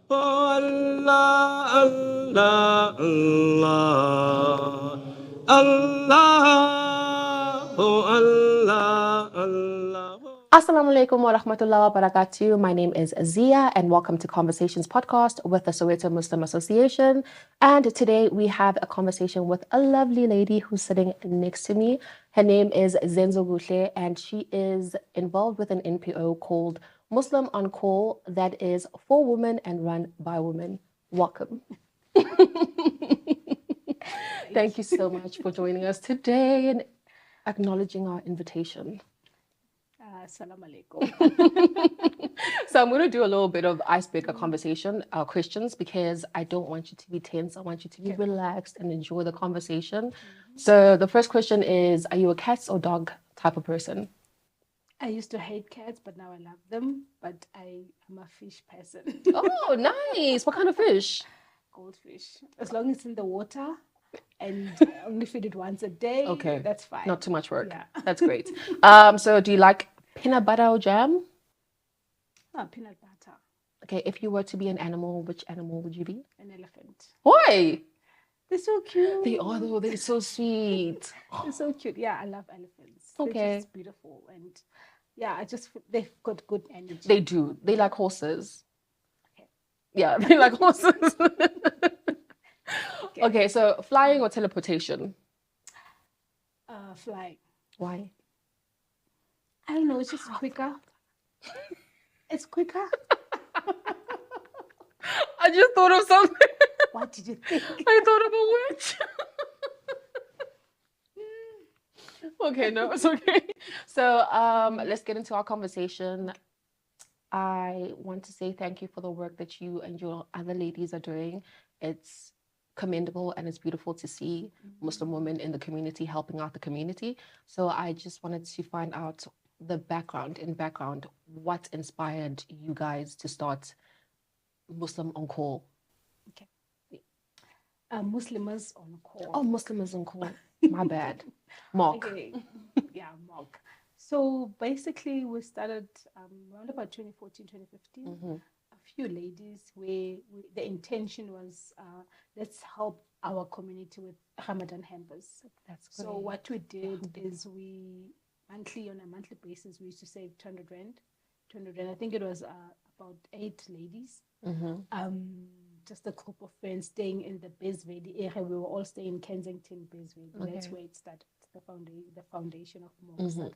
Oh Allah, Allah, Allah, Allah, oh Allah, Allah. Assalamu alaikum wa rahmatullahi wa barakatuh. My name is Zia and welcome to Conversations Podcast with the Soweto Muslim Association. And today we have a conversation with a lovely lady who's sitting next to me. Her name is Zenzo Guhle and she is involved with an NPO called Muslim On Call that is for women and run by women. Welcome. Thank you so much for joining us today and acknowledging our invitation. Assalamu alaikum. So I'm going to do a little bit of icebreaker conversation, questions, because I don't want you to be tense. I want you to be relaxed and enjoy the conversation. So the first question is, are you a cats or dog type of person? I used to hate cats, but now I love them. But I am a fish person. Oh, nice. What kind of fish? Goldfish. As long as it's in the water and only feed it once a day, Okay. that's fine. Not too much work. Yeah. That's great. So do you like peanut butter or jam? Peanut butter. Okay, if you were to be an animal, which animal would you be? An elephant. Why? They're so cute. They are, though. They're so sweet. They're so cute. Yeah, I love elephants. Okay. They're just beautiful. And yeah, they've got good energy. They do. They like horses. Okay. Yeah, they like horses. Okay, so flying or teleportation? Flying. Why? I don't know. It's just quicker. It's quicker. I just thought of something. What did you think? I thought of a witch. Okay, no, it's okay. So let's get into our conversation. I want to say thank you for the work that you and your other ladies are doing. It's commendable and it's beautiful to see Muslim women in the community helping out the community. So I just wanted to find out the background, what inspired you guys to start Muslim On Call? Okay. Muslimahs On Call. Oh, Muslimahs On Call. My bad. Mark. Okay. Yeah, Mark. So basically, we started around about 2014, 2015. A few ladies where the intention was let's help our community with Ramadan hampers. That's great. So what we did is on a monthly basis, we used to save 200 rand. 200 rand. I think it was about 8 ladies. Just a group of friends staying in the Bez Valley area. We were all staying in Kensington, Bez Valley. Okay. That's where it started. The foundation of Monk.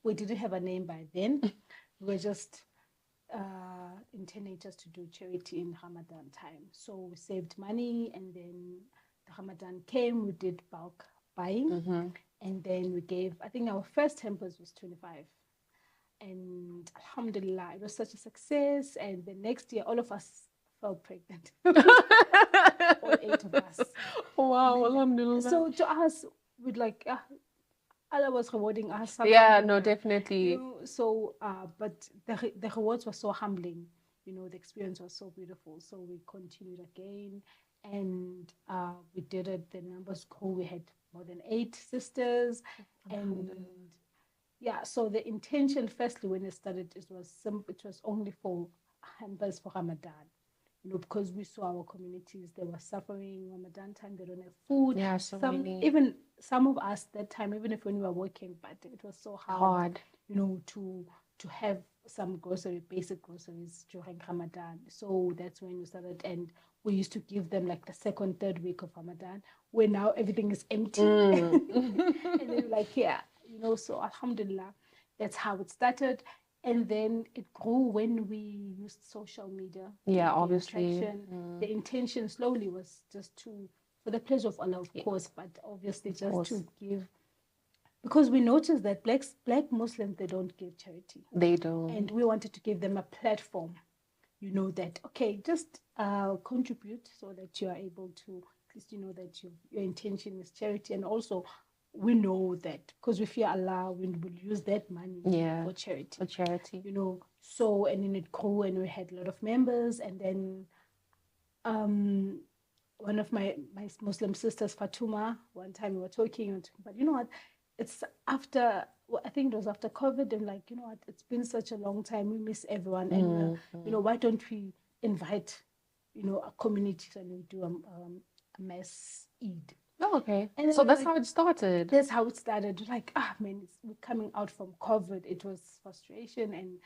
We didn't have a name by then. We were just intending just to do charity in Ramadan time. So we saved money, and then the Ramadan came. We did bulk buying, and then we gave. I think our first hampers was 25. And alhamdulillah, it was such a success. And the next year, all of us fell pregnant. All 8 of us. Wow, alhamdulillah. So to us, we'd like, Allah was rewarding us. Yeah, no, definitely. You know, so, but the rewards were so humbling. You know, the experience was so beautiful. So we continued again, and we did it. The numbers grew. We had more than 8 sisters, and yeah. So the intention, firstly, when it started, it was only for hampers for Ramadan. You know, because we saw our communities, they were suffering Ramadan time, they don't have food. Yeah, Even some of us that time, even if when we were working, but it was so hard. You know, to have some basic groceries during Ramadan. So that's when we started, and we used to give them like the second, third week of Ramadan, where now everything is empty. And then like, yeah, you know, so alhamdulillah, that's how it started. And then it grew when we used social media. Yeah, obviously. The intention slowly was just for the pleasure of Allah, of course, but obviously just to give. Because we noticed that black Muslims, they don't give charity. They don't. And we wanted to give them a platform, you know, that, okay, just contribute so that you are able to, at least you know that your intention is charity. And also, we know that because we fear Allah, we will use that money for charity. For charity. You know, so, and then it grew and we had a lot of members. And then one of my Muslim sisters, Fatuma, one time we were talking, but you know what, it's after, I think it was after COVID, and like, you know what, it's been such a long time, we miss everyone. And, you know, why don't we invite a community, and we do a mass Eid. Oh, okay. And So then that's like, how it started. that's how it started. Like, man, we're coming out from COVID. It was frustration, and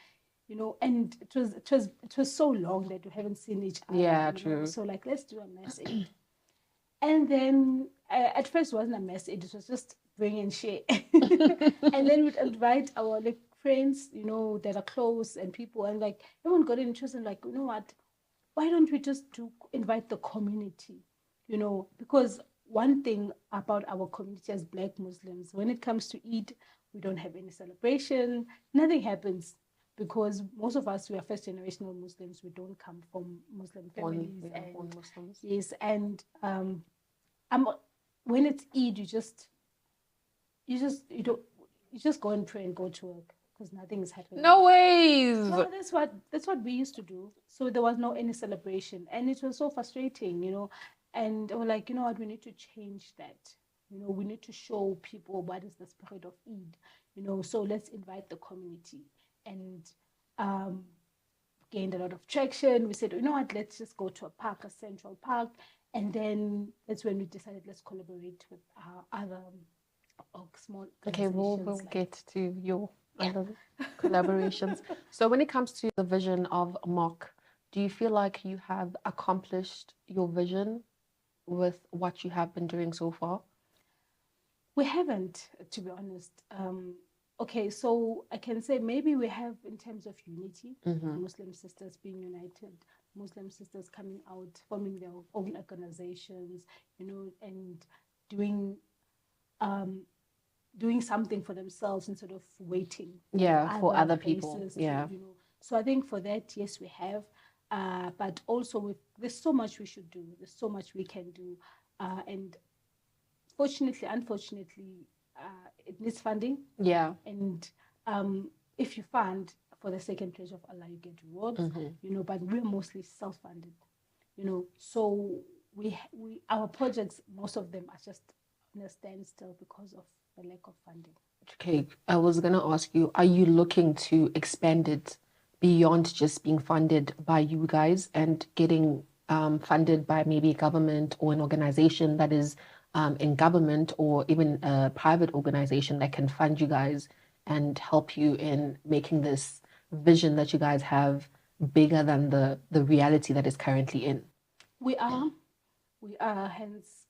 and it was so long that we haven't seen each other. Yeah, true. So like, let's do a mass Eid. And then at first it wasn't a mass Eid. It was just bring and share. And then we'd invite our like friends, that are close, and people, and like everyone got interested. And like, you know what? Why don't we just invite the community? Because one thing about our community as Black Muslims, when it comes to Eid, we don't have any celebration. Nothing happens because most of us, we are first generational Muslims. We don't come from Muslim families, Born Muslims. yes, and when it's Eid, you just go and pray and go to work because nothing is happening. No ways. So that's what we used to do. So there was no any celebration, and it was so frustrating, And we're like, you know what, we need to change that. We need to show people what is the spirit of Eid. So let's invite the community, and gained a lot of traction. We said, you know what, let's just go to a central park, and then that's when we decided let's collaborate with other small Okay, we'll organizations. get to your other collaborations. So when it comes to the vision of MOC, do you feel like you have accomplished your vision with what you have been doing so far? We haven't, to be honest. Okay, so I can say maybe we have in terms of unity, Muslim sisters being united, Muslim sisters coming out, forming their own organizations, and doing something for themselves instead of waiting for other people. So I think for that, yes, we have. But also there's so much we should do. There's so much we can do. And unfortunately, it needs funding. Yeah. And if you fund for the second pleasure of Allah, you get rewards. But we're mostly self-funded. So our projects, most of them are just on a standstill because of the lack of funding. Okay, I was gonna ask you, are you looking to expand it beyond just being funded by you guys and getting funded by maybe a government or an organization that is in government, or even a private organization that can fund you guys and help you in making this vision that you guys have bigger than the reality that is currently in? We are, hence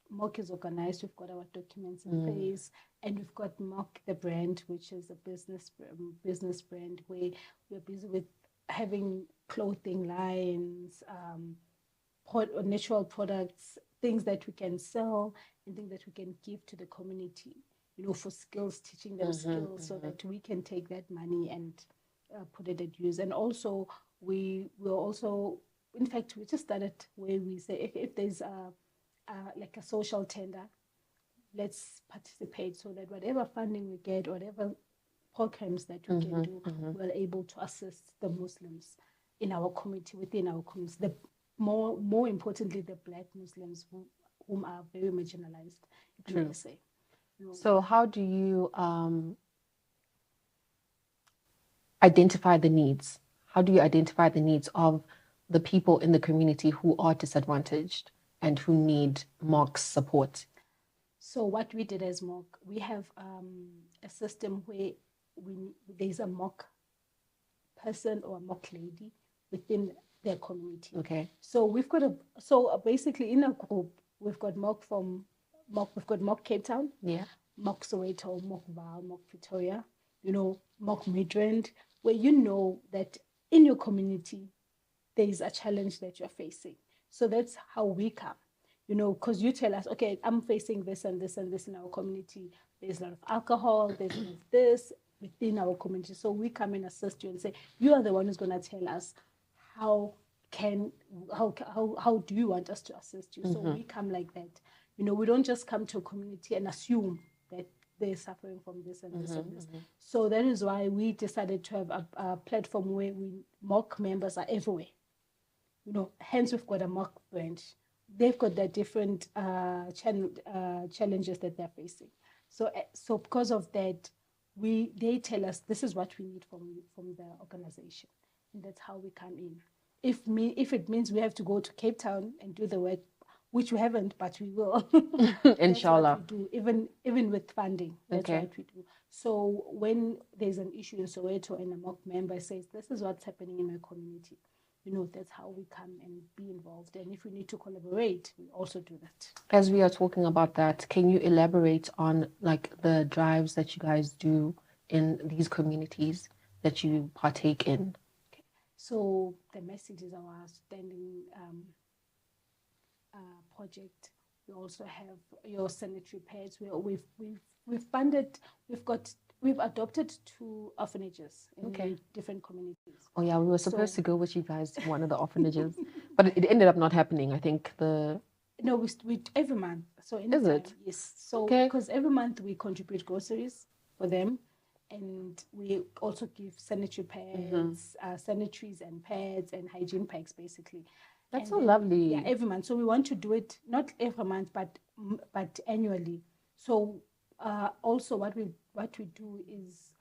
MOC is organized. We've got our documents in place, and we've got MOC the brand, which is a business brand where we're busy with having clothing lines, natural products, things that we can sell, and things that we can give to the community, for skills, teaching them skills, so that we can take that money and put it at use. And also, we will also, in fact, we just started where we say if there's like a social tender, let's participate, so that whatever funding we get, whatever programs that we can do, we're able to assist the Muslims in our community, within our community. More importantly, the Black Muslims whom are very marginalized in SA. So how do you identify the needs? How do you identify the needs of the people in the community who are disadvantaged and who need MOC's support? So what we did as MOC, we have a system where there's a MOC person or a MOC lady within their community. Okay. So we've got basically in a group, we've got MOC from MOC, we've got MOC Cape Town, MOC Soweto, MOC Vaal, MOC Pretoria, MOC Midrand, where that in your community there is a challenge that you're facing. So that's how we come, because you tell us, okay, I'm facing this and this and this in our community. There's a lot of alcohol, there's this within our community. So we come and assist you and say, you are the one who's going to tell us how do you want us to assist you? So we come like that. We don't just come to a community and assume that they're suffering from this and this and this. So that is why we decided to have a platform where MOC members are everywhere. Hence we've got a MOC branch. They've got their different challenges that they're facing. So because of that, they tell us this is what we need from the organization, and that's how we come in. if it means we have to go to Cape Town and do the work, which we haven't, but we will. Inshallah. That's what we do, even with funding. That's Okay. what we do. So when there's an issue in Soweto and a mock member says, this is what's happening in my community, that's how we come and be involved. And if we need to collaborate, we also do that. As we are talking about that, can you elaborate on like the drives that you guys do in these communities that you partake in? Okay. So the message is our standing project. We also have your sanitary pads. We've funded. We've adopted 2 orphanages in different communities. Oh yeah, we were supposed to go with you guys to one of the orphanages, but it ended up not happening. I think No, we every month. So Is it? Yes. So Okay. because every month we contribute groceries for them, and we also give sanitary pads, sanitaries and pads and hygiene packs, basically. That's And so then, lovely. Yeah, every month. So we want to do it not every month, but annually. So also what we do is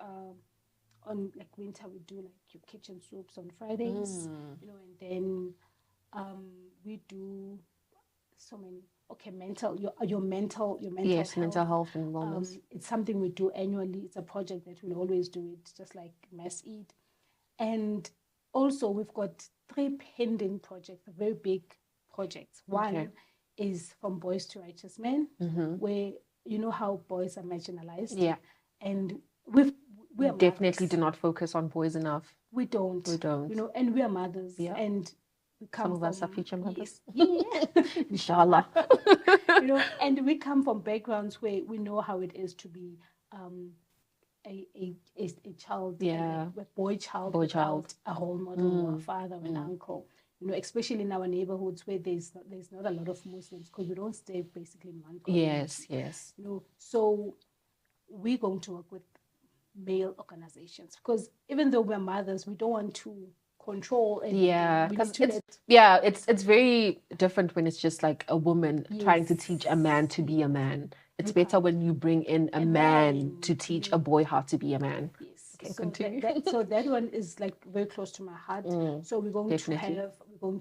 on like winter we do like your kitchen soups on Fridays, and then we do so many. Okay, your mental Yes, health. mental health and wellness. It's something we do annually. It's a project that we'll always do it, just like Mass Eid. And also we've got 3 pending projects, very big projects. One is from Boys to Righteous Men, where you know how boys are marginalized. Yeah. And we are Definitely mothers. do not focus on boys enough. We don't. We don't. And we are mothers. Yeah. And we come Some of us are from- future mothers. Yes. Yeah. Inshallah. And we come from backgrounds where we know how it is to be a child, Yeah. a boy child, Boy without child. a role model or a father or an uncle. Especially in our neighborhoods where there's not a lot of Muslims, because we don't stay basically in one community. Yes. So we're going to work with male organizations, because even though we're mothers, we don't want to control anything. Yeah, We because need to it's very different when it's just like a woman trying to Yes. teach a man to be a man. It's better when you bring in a man to teach a boy how to be a man. Yes. Okay, So continue. so that one is like very close to my heart. So we're going Definitely.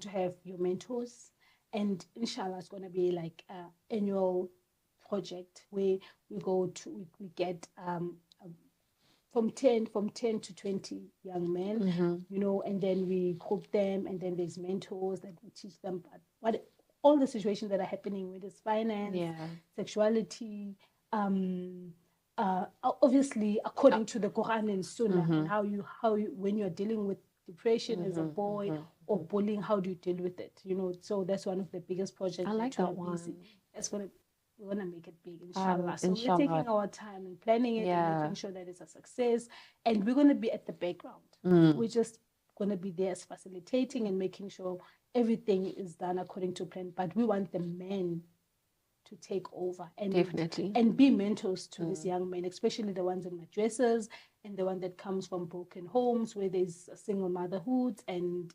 to have your mentors, and inshallah it's going to be like an annual project where we get from 10 to 20 young men, and then we group them, and then there's mentors that we teach them what all the situations that are happening with this finance, sexuality, obviously according to the Quran and Sunnah, and how you when you're dealing with depression as a boy or bullying, how do you deal with it? So that's one of the biggest projects. I like that one. We're gonna make it big, inshallah. So Inshallah. we're taking our time and planning it and making sure that it's a success. And we're gonna be at the background. We're just gonna be there as facilitating and making sure everything is done according to plan. But we want the men to take over and Definitely. and be mentors to these young men, especially the ones in madrasas and the one that comes from broken homes where there's a single motherhood and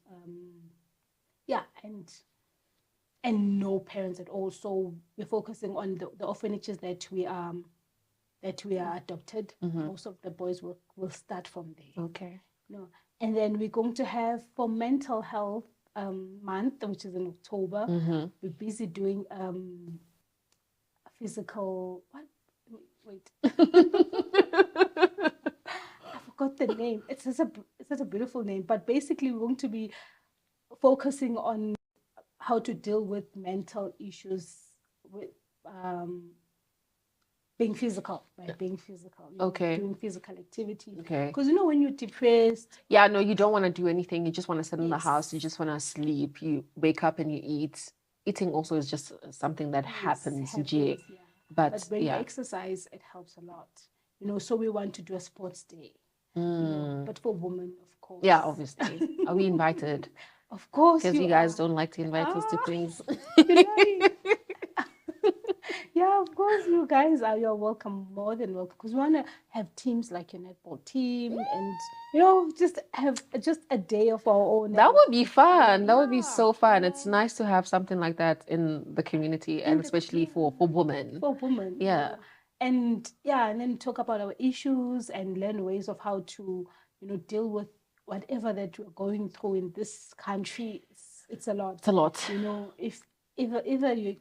and no parents at all. So we're focusing on the orphanages that we are adopted. Most of the boys will start from there. Okay. And then we're going to have for mental health month, which is in October. We're busy doing physical wait. I forgot the name. It's such a beautiful name. But basically we're going to be focusing on how to deal with mental issues with being physical, doing physical activity. Okay. Because when you're depressed, no, you don't want to do anything. You just want to sit in the Yes. house. You just want to sleep. You wake up and you eat. Eating also is just something that happens. But when you exercise, it helps a lot. So we want to do a sports day. But for women, of course. Yeah, obviously. Are we invited? Of course. Because you guys don't like to invite us to things. Yeah, of course, you guys you're welcome, more than welcome. Because we want to have teams like your netball team, and just have just a day of our own. That would be fun. That would be so fun. It's nice to have something like that in the community, and especially for women. For women, Yeah. And then talk about our issues and learn ways of how to deal with whatever that we're going through in this country, it's a lot. It's a lot. You know, if either you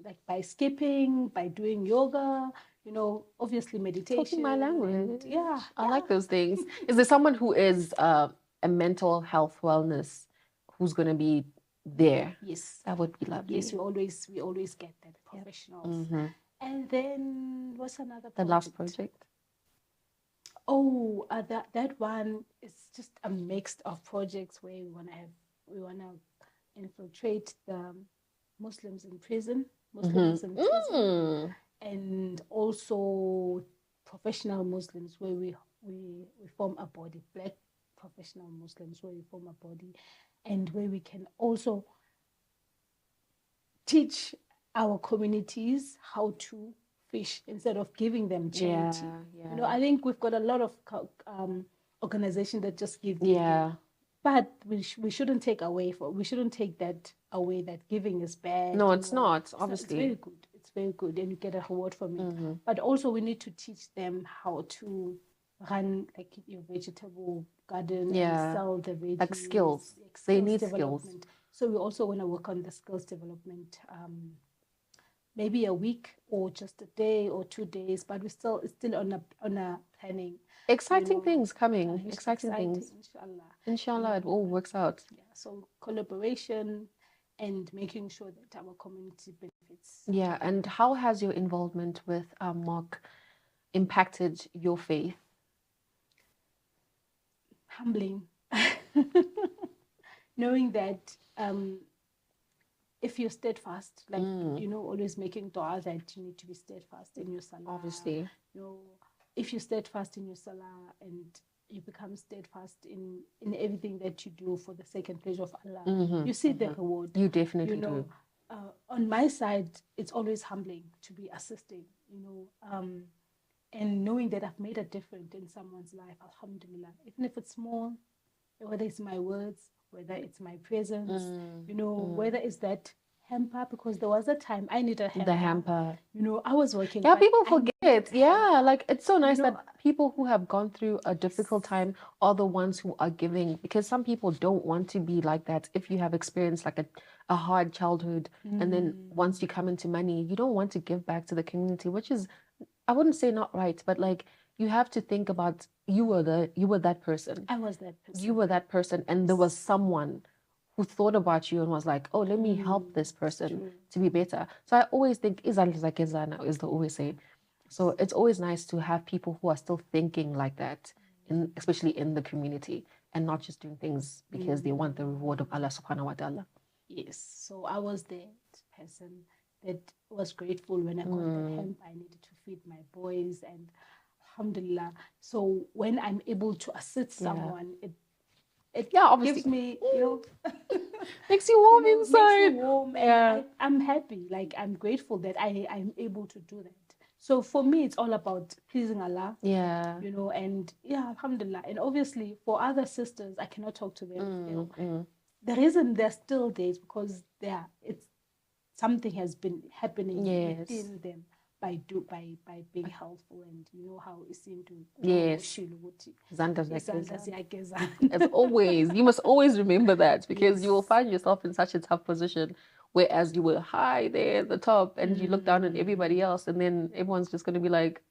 like by skipping, by doing yoga, you know, obviously meditation. Talking my language. Yeah, I like those things. Is there someone who is a mental health wellness who's going to be there? Yes, That would be lovely. yes. We always get that professionals. Mm-hmm. And then what's another The last project? Oh, that one is just a mix of projects where we wanna infiltrate the Muslims in prison, and also professional Muslims where we form a body, black professional Muslims where we form a body, and where we can also teach our communities how to fish instead of giving them charity. You know, I think we've got a lot of organizations that just give. But we shouldn't take that away that giving is bad. No, it's not, obviously. It's very good. It's very good, and you get a reward from it. But also we need to teach them how to run like your vegetable garden and sell the veggies. Like skills. They need skills. So we also want to work on the skills development, maybe a week or just a day or 2 days, but it's still on a planning. Exciting things coming. Exciting things. Inshallah, it all works out. Yeah. So collaboration and making sure that our community benefits. Yeah. And how has your involvement with MOC impacted your faith? Humbling. Knowing that if you're steadfast, like, you know, always making dua that you need to be steadfast in your salah. Obviously. You know, if you're steadfast in your salah and you become steadfast in everything that you do for the sake and pleasure of Allah, you see the reward. You definitely do. On my side, it's always humbling to be assisting, you know, and knowing that I've made a difference in someone's life, alhamdulillah, even if it's small, whether it's my words, whether it's my presence, you know, whether it's that hamper, because there was a time I needed a hamper. The hamper. You know, I was working. Yeah, people forget. Yeah, like it's so nice that people who have gone through a difficult time are the ones who are giving, because some people don't want to be like that. If you have experienced like a hard childhood and then once you come into money, you don't want to give back to the community, which is, I wouldn't say not right, but like you have to think about you were that person. I was that person. You were that person, and there was someone who thought about you and was like, oh, let me help this person to be better. So I always think, izan is the always say. So it's always nice to have people who are still thinking like that, especially in the community, and not just doing things because they want the reward of Allah subhanahu wa ta'ala. Yes, so I was that person that was grateful when I got the hemp. I needed to feed my boys, and alhamdulillah. So when I'm able to assist someone, it gives me, you know, makes you warm inside. Makes me warm, and I'm happy. Like, I'm grateful that I'm able to do that. So for me, it's all about pleasing Allah. Yeah. You know, and alhamdulillah. And obviously for other sisters, I cannot talk to them. The reason they're still there is because something has been happening within them by being helpful, and you know how it seemed to as always, you must always remember that, because you will find yourself in such a tough position, whereas you were high there at the top and you look down on everybody else, and then everyone's just going to be like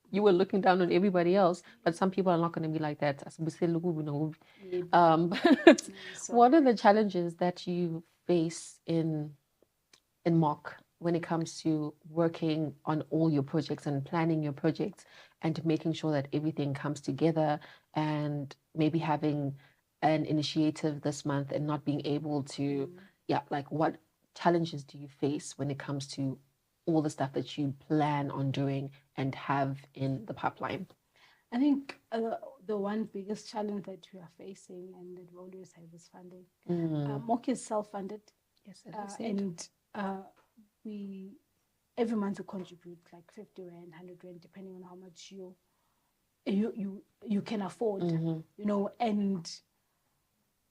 you were looking down on everybody else. But some people are not going to be like that. What are the challenges that you face in MOC when it comes to working on all your projects and planning your projects and making sure that everything comes together, and maybe having an initiative this month and not being able to, like what challenges do you face when it comes to all the stuff that you plan on doing and have in the pipeline? I think the one biggest challenge that we are facing and that we always have is funding. MOC is self-funded. Yes, and we every month we contribute like 50 rand, 100 rand, depending on how much you can afford, you know, and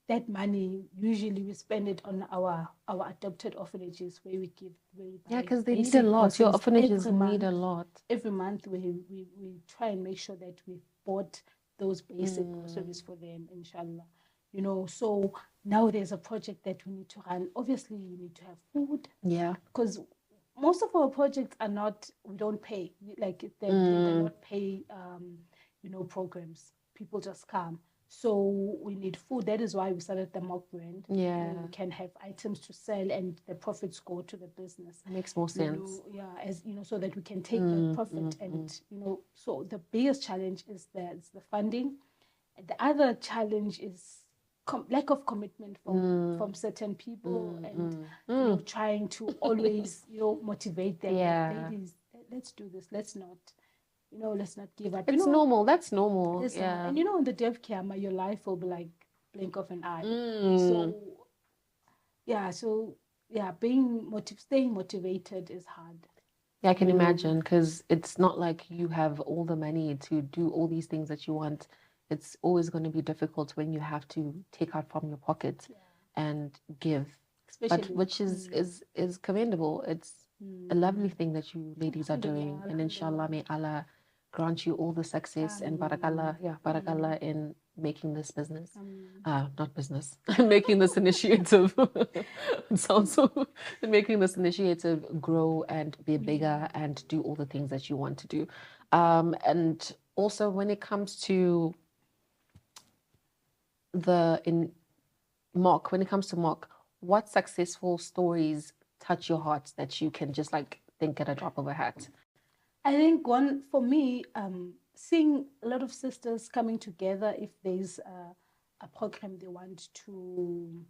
that money usually we spend it on our adopted orphanages, where we because they need a lot. Your orphanages need a lot. Every month we try and make sure that we've bought those basic groceries for them, inshallah. You know, so now there's a project that we need to run. Obviously, you need to have food. Yeah. Because most of our projects are not, we don't pay. Like, they're not pay, programs. People just come. So we need food. That is why we started the mock brand. Yeah. We can have items to sell and the profits go to the business. Makes more sense. As you know, so that we can take the profit. And so the biggest challenge is the funding. And the other challenge is lack of commitment from certain people, and trying to always motivate them. Yeah. Ladies, let's do this. Let's not give up. It's normal. That's normal. Yeah. And in the dev camera, your life will be like blink of an eye. So staying motivated is hard. Yeah, I can imagine, because it's not like you have all the money to do all these things that you want. It's always going to be difficult when you have to take out from your pocket and give. Especially, which is commendable. It's a lovely thing that you ladies are doing, and inshallah, may Allah grant you all the success and barakallah in making this business, not business, making this initiative. It sounds so, making this initiative grow and be bigger and do all the things that you want to do. And also when it comes to mock, what successful stories touch your heart that you can just like think at a drop of a hat? I think one for me, seeing a lot of sisters coming together if there's a program they want to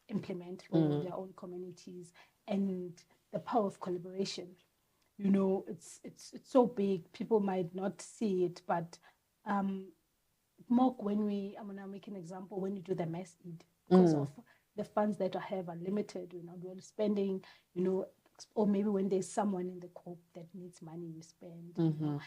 implement for their own communities, and the power of collaboration. It's so big. People might not see it, but mock, I'm gonna make an example, when you do the mass Eid, because of the funds that I have are limited, we're not really spending, or maybe when there's someone in the group that needs money, we spend, and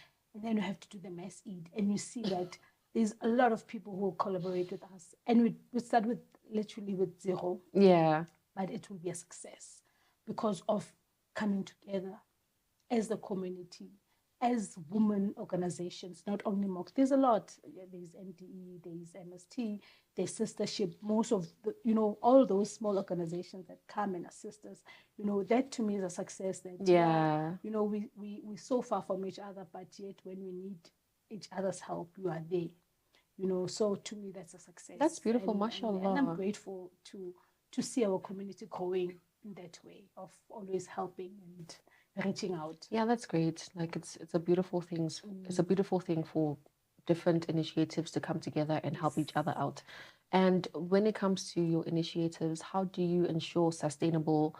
then you have to do the mass Eid, and you see that there's a lot of people who will collaborate with us, and we start with literally with zero, but it will be a success because of coming together as the community, as women organizations, not only MOX. There's a lot. There's NDE, there's MST, there's sistership. Most of the, all those small organizations that come and assist us, that to me is a success. That we so far from each other, but yet when we need each other's help, you are there. So to me that's a success. That's beautiful, mashallah. And I'm grateful to see our community growing in that way of always helping and reaching out. Yeah, that's great. Like it's a beautiful thing. It's a beautiful thing for different initiatives to come together and help each other out. And when it comes to your initiatives, how do you ensure sustainable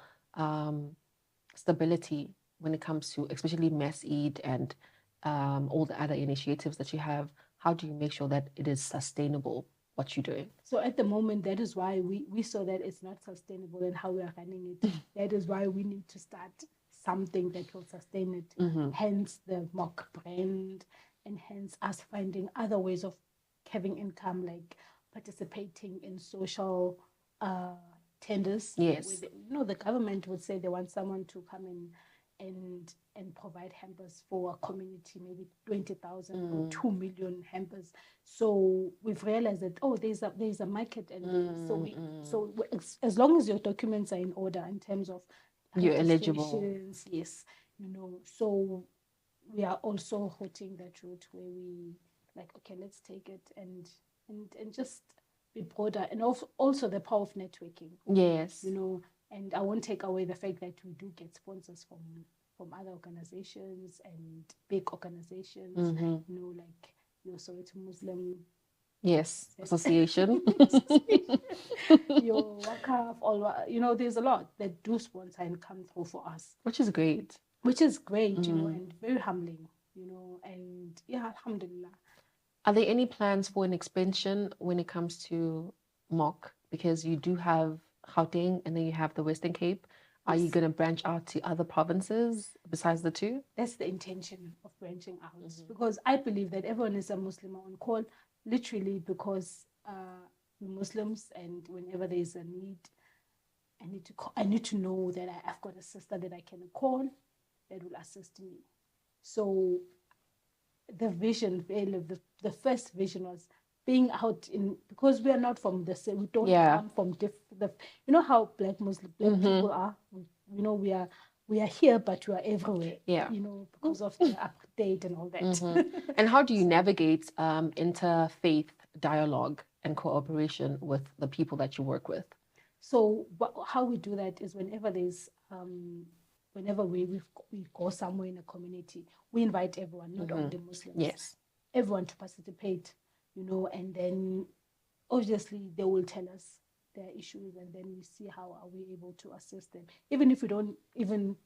stability when it comes to especially Mass Eid and all the other initiatives that you have? How do you make sure that it is sustainable, what you're doing? So at the moment, that is why we saw that it's not sustainable and how we are running it. That is why we need to start something that will sustain it. Hence the mock brand, and hence us finding other ways of having income, like participating in social tenders. Yes. The government would say they want someone to come in and provide hampers for a community, maybe 20,000 or 2 million hampers. So we've realized that there's a market, and so as long as your documents are in order in terms of you're eligible. Yes, so we are also holding that route where we like, okay, let's take it and just be broader, and also the power of networking. Yes. And I won't take away the fact that we do get sponsors from other organizations and big organizations, like your Soweto Muslim Association. Your WACAF, there's a lot that do sponsor and come through for us. Which is great. And very humbling, and alhamdulillah. Are there any plans for an expansion when it comes to MOC? Because you do have Gauteng and then you have the Western Cape. Are you going to branch out to other provinces besides the two? That's the intention of branching out, because I believe that everyone is a Muslim on call, literally, because we're Muslims, and whenever there's a need, I need to know that I've got a sister that I can call that will assist me. So the vision, the first vision was being out in, because we are not from the same, we don't come from different, you know how black people are, you know, we are here, but we are everywhere, you know, because of the update and all that. And how do you navigate interfaith dialogue and cooperation with the people that you work with? So how we do that is whenever there's whenever we go somewhere in a community, we invite everyone, not only Muslims, everyone to participate, you know, and then obviously they will tell us their issues, and then we see how are we able to assist them, even if we don't even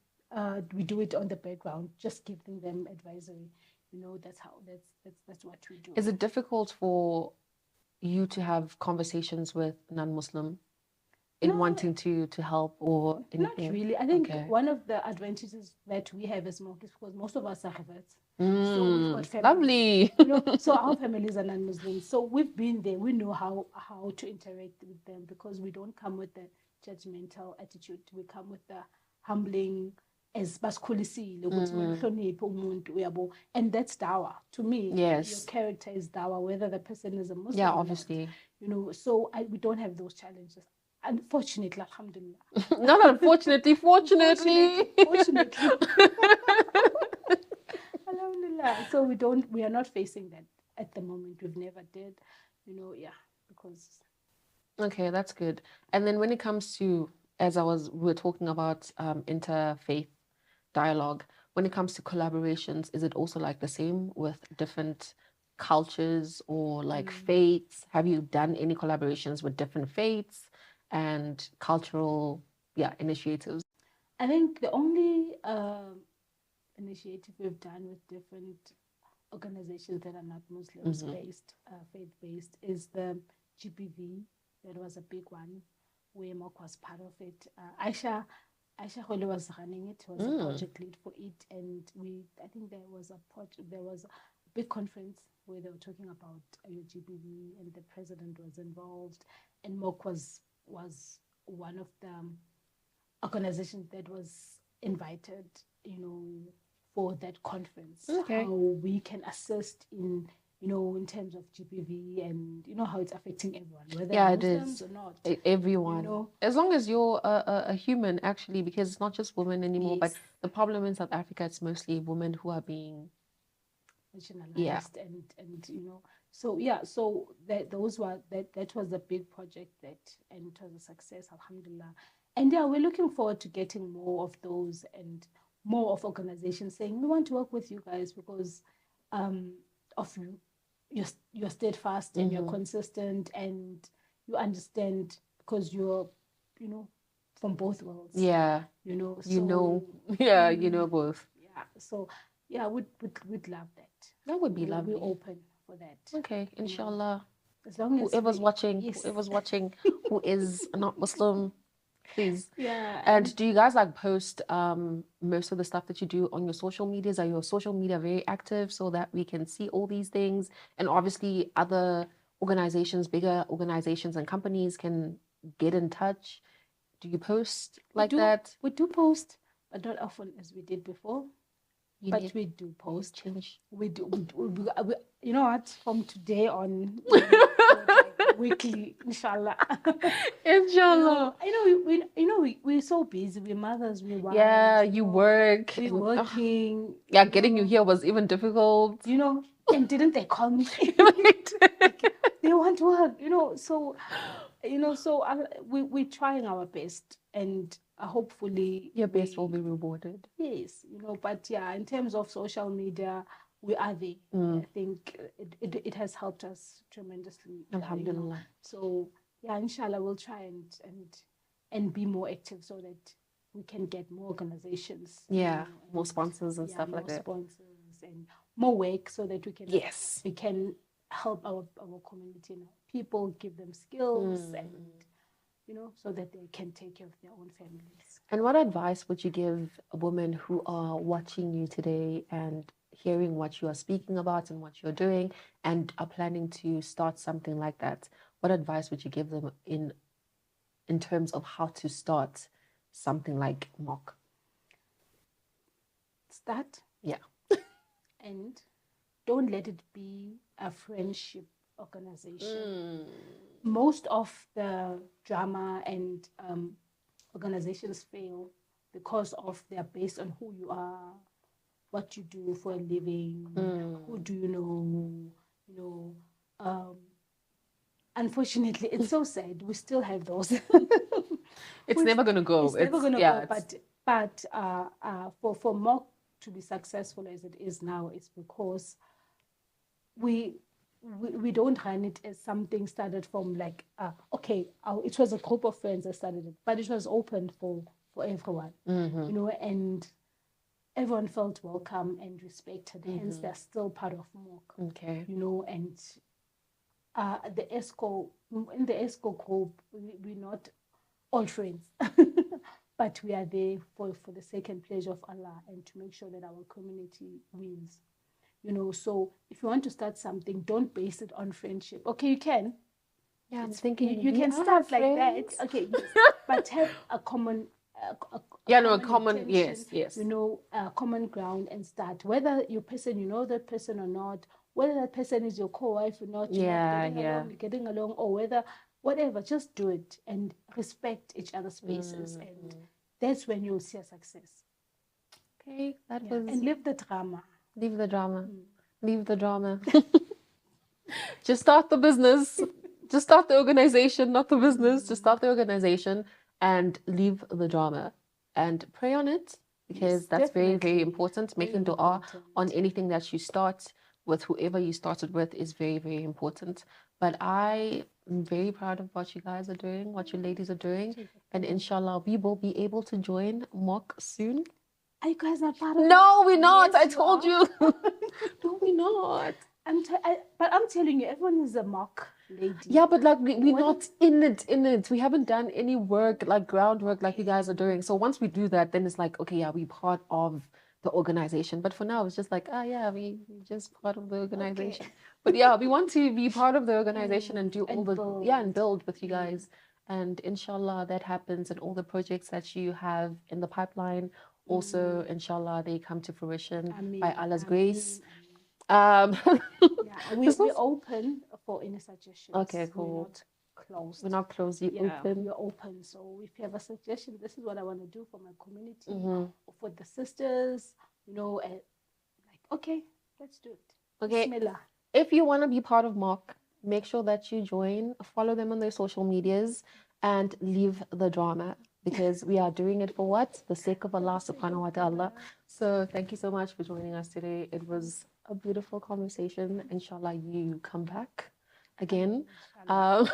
we do it on the background, just giving them advisory, you know. That's what we do. Is it difficult for you to have conversations with non-Muslim in wanting to help or anything? Not really. I think one of the advantages that we have as Monk is because most of us are converts. So we've got families. Lovely. You know, so our families are non-Muslims. So we've been there. We know how to interact with them, because we don't come with the judgmental attitude. We come with the humbling, as baskhulisile, and that's dawah to me. Your character is dawah, whether the person is a Muslim. Yeah, obviously. You know, so we don't have those challenges. Unfortunately, alhamdulillah. Not unfortunately, fortunately. Alhamdulillah. So we are not facing that at the moment. We've never did, you know, because. Okay, that's good. And then when it comes to, we were talking about interfaith dialogue, when it comes to collaborations, is it also like the same with different cultures or like faiths? Have you done any collaborations with different faiths and cultural initiatives? I think the only initiative we've done with different organizations that are not Muslims based, faith-based, is the GBV. That was a big one where Mok was part of it. Aisha Khole was running it, was a project lead for it, and I think there was a big conference where they were talking about GBV, and the president was involved, and Mok was one of the organizations that was invited, you know, for that conference. Okay. How we can assist in, you know, in terms of GBV, and you know how it's affecting everyone, whether Muslims or not. Everyone. You know? As long as you're a human, actually, because it's not just women anymore. But the problem in South Africa, it's mostly women who are being marginalized, and you know. So that was a big project, and it was a success, alhamdulillah. And we're looking forward to getting more of those, and more of organizations saying we want to work with you guys because of you're steadfast and you're consistent, and you understand, because you're, you know, from both worlds. Yeah. You know. So, you know both. Yeah. So we'd love that. That would be lovely. We're open for that. Okay, inshallah. As long as whoever's watching, who is not Muslim, please. Yeah. And do you guys like post most of the stuff that you do on your social medias? Are your social media very active so that we can see all these things? And obviously other organizations, bigger organizations and companies can get in touch. Do you post that? We do post, but not often as we did before. We do post. Change. We do. We, you know what? From today on, weekly, inshallah. Inshallah. We're so busy. We're mothers. We're wives. Yeah, you work. We're working. Yeah, getting you here was even difficult. You know, and didn't they call me? They want work. So we're trying our best, and hopefully your best will be rewarded. Yes, but in terms of social media, we are there. I think it has helped us tremendously. Alhamdulillah. So inshallah, we'll try and be more active so that we can get more organizations. More sponsors and stuff like that. More sponsors and more work so that we can we can help our community and people, give them skills and so that they can take care of their own families. And what advice would you give women who are watching you today and hearing what you are speaking about and what you're doing and are planning to start something like that? What advice would you give them in terms of how to start something like Mock? Start. Yeah. And don't let it be a friendship organization. Mm. Most of the drama and organizations fail because of they're based on who you are, what you do for a living, who do you know, unfortunately, it's so sad. We still have those. It's never going to go. It's never going to yeah, go. But for Mock to be successful as it is now, it's because we don't run it as something started from like it was a group of friends that started it, but it was open for everyone, you know, and everyone felt welcome and respected. Hence, they're still part of Mock. Okay. You know, and in the ESCO group, we're not all friends, but we are there for the sake and pleasure of Allah and to make sure that our community wins. You know, so if you want to start something, don't base it on friendship. Okay, you can. Yeah, I'm thinking you can start like friends. that. Okay, yes, but have a common. Common. Intention, Yes. You know, common ground and start. Whether you know that person or not, whether that person is your co-wife or not, you're getting along, or whether whatever, just do it and respect each other's spaces, and that's when you'll see a success. Okay, that was. And leave the drama. Leave the drama. Leave the drama. Just start the business. Just start the organization, not the business. Just start the organization and leave the drama. And pray on it, because that's very, very important. Making dua on anything that you start with, whoever you started with, is very, very important. But I am very proud of what you guys are doing, what you ladies are doing. And inshallah, we will be able to join Mock soon. Are you guys not part of it? No, we're not. Yes, I told you. No, we're not. But I'm telling you, everyone is a Mock lady. Yeah, but like we're not in it. We haven't done any work, like groundwork, like you guys are doing. So once we do that, then it's like, okay, yeah, we're part of the organization. But for now, it's just like, we're just part of the organization. Okay. But yeah, we want to be part of the organization and do all the and build with you guys. And inshallah, that happens, and all the projects that you have in the pipeline. Also, inshallah, they come to fruition by Allah's grace. We're open for any suggestions. Okay, cool. We're not closed. Open. We're open. So if you have a suggestion, this is what I want to do for my community, or for the sisters, you know, okay, let's do it. Okay. Bismillah. If you want to be part of Mock, make sure that you join, follow them on their social medias, and leave the drama, because we are doing it for what? The sake of Allah subhanahu wa ta'ala. So thank you so much for joining us today. It was a beautiful conversation. Inshallah, you come back again. To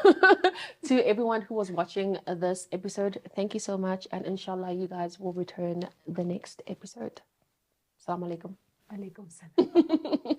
everyone who was watching this episode, thank you so much. And inshallah, you guys will return the next episode. Assalamu alaikum. Alaikum salam.